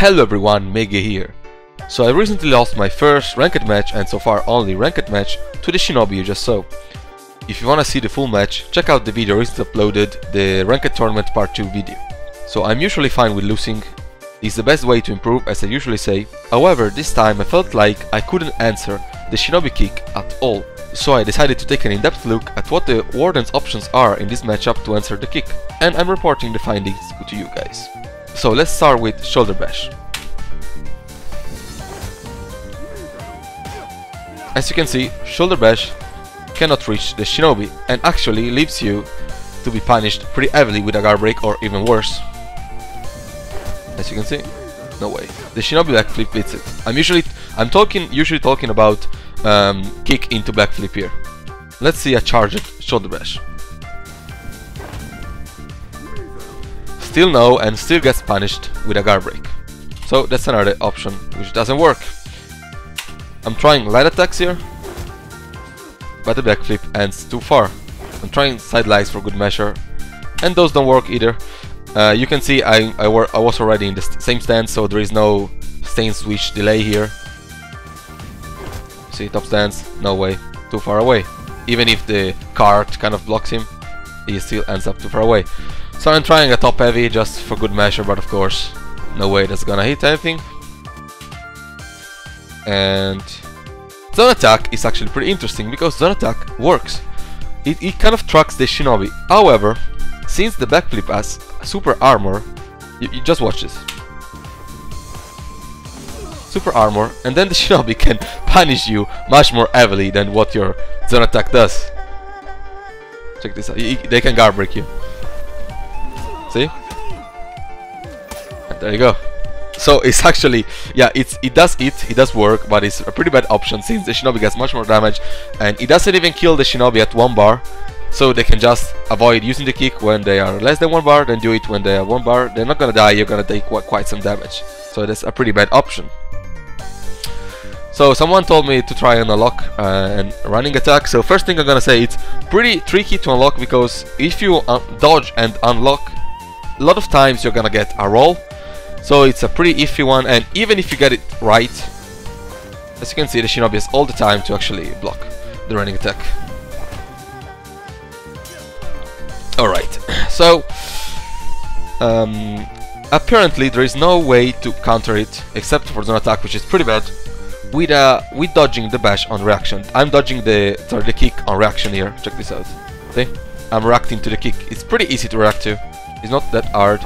Hello everyone, Mege here. So I recently lost my first ranked match and so far only ranked match to the Shinobi you just saw. If you wanna see the full match, check out the video recently uploaded, the ranked tournament part 2 video. So I'm usually fine with losing, it's the best way to improve as I usually say. However, this time I felt like I couldn't answer the Shinobi kick at all. So I decided to take an in-depth look at what the Warden's options are in this matchup to answer the kick. And I'm reporting the findings to you guys. So let's start with shoulder bash. As you can see, shoulder bash cannot reach the Shinobi and actually leaves you to be punished pretty heavily with a guard break or even worse. As you can see, no way. The Shinobi backflip beats it. I'm usually talking about kick into backflip here. Let's see a charged shoulder bash. Still no, and still gets punished with a guard break. So that's another option which doesn't work. I'm trying light attacks here, but the backflip ends too far. I'm trying side lights for good measure, and those don't work either. You can see I was already in the same stance, so there is no stance switch delay here. See, top stance, no way, too far away. Even if the cart kind of blocks him, he still ends up too far away. So I'm trying a top heavy just for good measure, but of course, no way that's gonna hit anything. And zone attack is actually pretty interesting because zone attack works. It kind of tracks the Shinobi. However, since the backflip has super armor, you just watch this. Super armor, and then the Shinobi can punish you much more heavily than what your zone attack does. Check this out. They can guard break you. See? And there you go. So it's actually, yeah, it does work, but it's a pretty bad option since the Shinobi gets much more damage, and it doesn't even kill the Shinobi at 1 bar, so they can just avoid using the kick when they are less than 1 bar, then do it when they are 1 bar. They're not gonna die, you're gonna take quite some damage. So that's a pretty bad option. So someone told me to try and unlock and running attack. So first thing I'm gonna say, it's pretty tricky to unlock because if you dodge and unlock, a lot of times you're gonna get a roll. So it's a pretty iffy one, and even if you get it right, as you can see, the Shinobi has all the time to actually block the running attack. Alright, so apparently there is no way to counter it except for zone attack, which is pretty bad, with dodging the bash on reaction. I'm dodging the kick on reaction here. Check this out. See? I'm reacting to the kick. It's pretty easy to react to. It's not that hard.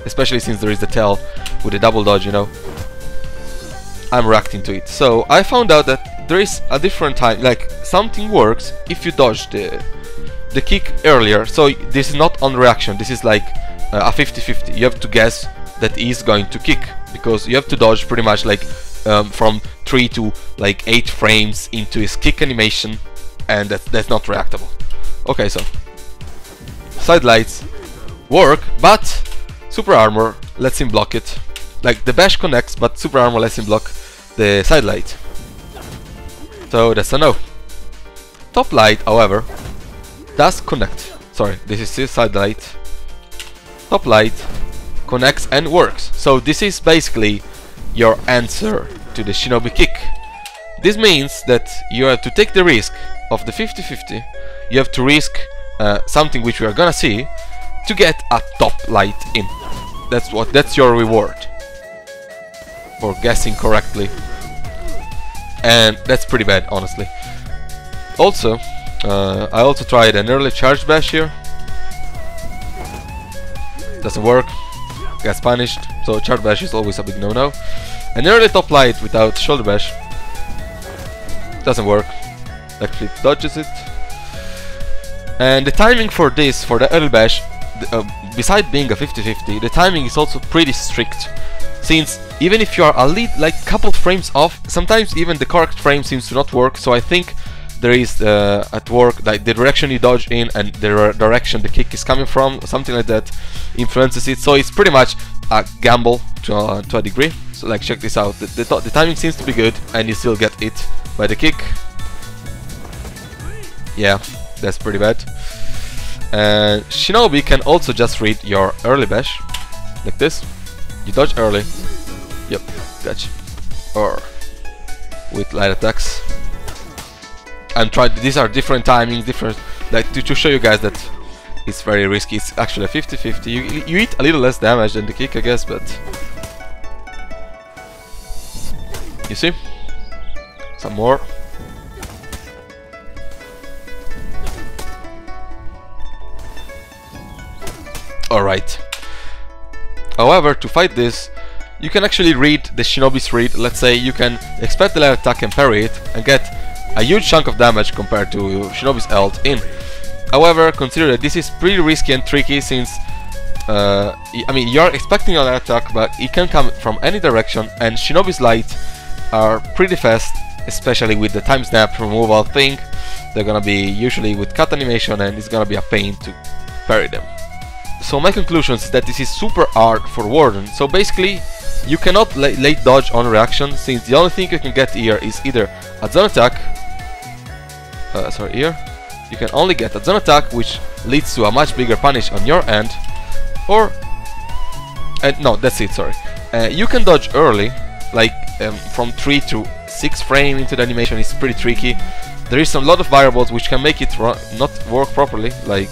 Especially since there is the tail with a double dodge, you know. I'm reacting to it. So I found out that there is a different time, like something works if you dodge the kick earlier. So this is not on reaction, this is like a 50-50. You have to guess that he's going to kick, because you have to dodge pretty much like from 3 to like 8 frames into his kick animation, and that's not reactable. Okay, so side lights work, but super armor lets him block it. Like the bash connects, but super armor lets him block the side light. So that's a no. Top light, however, does connect. Sorry, this is still side light. Top light connects and works. So this is basically your answer to the Shinobi kick. This means that you have to take the risk of the 50-50. You have to risk something which we are gonna see to get a top light in. That's your reward for guessing correctly, and that's pretty bad, honestly. Also, I also tried an early charge bash here. Doesn't work. Gets punished. So charge bash is always a big no-no. An early top light without shoulder bash doesn't work. Backflip dodges it. And the timing for this, for the early bash, besides being a 50-50, the timing is also pretty strict, since even if you are a lead like couple frames off, sometimes even the correct frame seems to not work. So I think there is at work like the direction you dodge in and the direction the kick is coming from, something like that influences it. So it's pretty much a gamble to a degree. So like check this out, the timing seems to be good and you still get it by the kick. Yeah, that's pretty bad. And Shinobi can also just read your early bash, like this. You dodge early. Yep, gotcha. Or with light attacks. I'm trying. These are different timings, different. Like to show you guys that it's very risky. It's actually a 50-50. You eat a little less damage than the kick, I guess, but you see, some more. Alright. However, to fight this, you can actually read the Shinobi's read. Let's say you can expect the light attack and parry it and get a huge chunk of damage compared to Shinobi's ult in. However, consider that this is pretty risky and tricky since I mean, you're expecting a light attack, but it can come from any direction, and Shinobi's light are pretty fast, especially with the time snap removal thing. They're gonna be usually with cut animation, and it's gonna be a pain to parry them. So my conclusion is that this is super hard for Warden. So basically, you cannot late dodge on reaction, since the only thing you can get here is either a zone attack. Sorry, here. You can only get a zone attack, which leads to a much bigger punish on your end, or no, that's it. Sorry. You can dodge early, like from 3 to 6 frame into the animation is pretty tricky. There is a lot of variables which can make it not work properly, like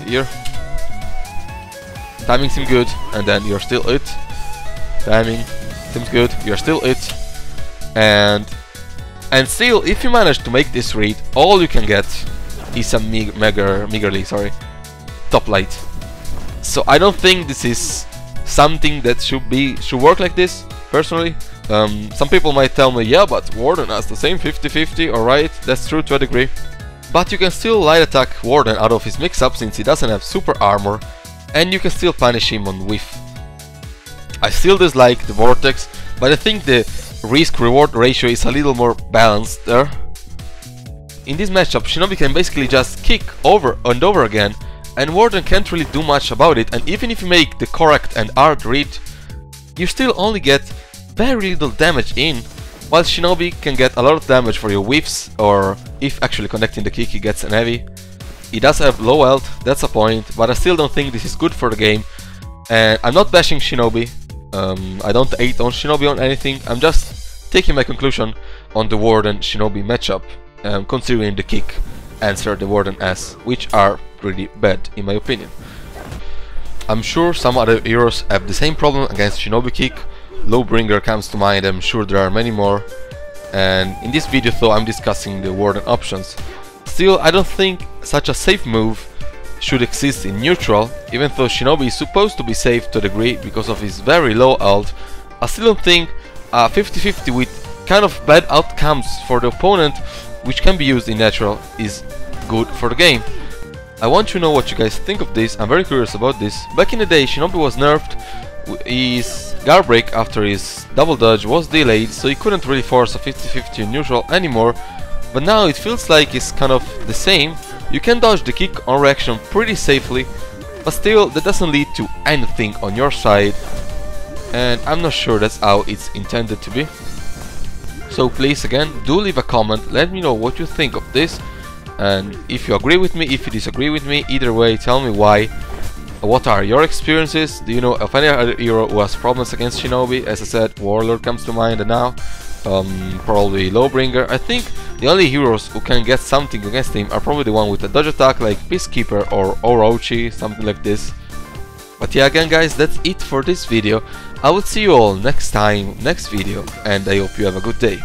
here. Timing seems good, and then you're still it. Timing seems good, you're still it. And still, if you manage to make this read, all you can get is a meagerly, sorry, top light. So I don't think this is something that should work like this, personally. Some people might tell me, yeah, but Warden has the same 50-50, alright, that's true to a degree. But you can still light attack Warden out of his mix-up since he doesn't have super armor, and you can still punish him on whiff. I still dislike the vortex, but I think the risk-reward ratio is a little more balanced there. In this matchup, Shinobi can basically just kick over and over again, and Warden can't really do much about it, and even if you make the correct and hard read, you still only get very little damage in, while Shinobi can get a lot of damage for your whiffs, or if actually connecting the kick he gets an heavy. He does have low health, that's a point, but I still don't think this is good for the game. And I'm not bashing Shinobi, I don't hate on Shinobi on anything, I'm just taking my conclusion on the Warden Shinobi matchup, considering the kick answer the Warden has, which are pretty bad in my opinion. I'm sure some other heroes have the same problem against Shinobi kick. Lowbringer comes to mind, I'm sure there are many more. And in this video though, I'm discussing the Warden options. Still, I don't think such a safe move should exist in neutral, even though Shinobi is supposed to be safe to a degree because of his very low ult. I still don't think a 50-50 with kind of bad outcomes for the opponent, which can be used in natural, is good for the game. I want to know what you guys think of this, I'm very curious about this. Back in the day, Shinobi was nerfed, his guard break after his double dodge was delayed, so he couldn't really force a 50-50 in neutral anymore. But now it feels like it's kind of the same. You can dodge the kick on reaction pretty safely, but still that doesn't lead to anything on your side, and I'm not sure that's how it's intended to be. So please again, do leave a comment, let me know what you think of this, and if you agree with me, if you disagree with me, either way tell me why. What are your experiences? Do you know of any other hero who has problems against Shinobi? As I said, Warlord comes to mind, and now probably Lowbringer. I think the only heroes who can get something against him are probably the one with a dodge attack like Peacekeeper or Orochi, something like this. But yeah, again guys, that's it for this video. I will see you all next time, next video, and I hope you have a good day.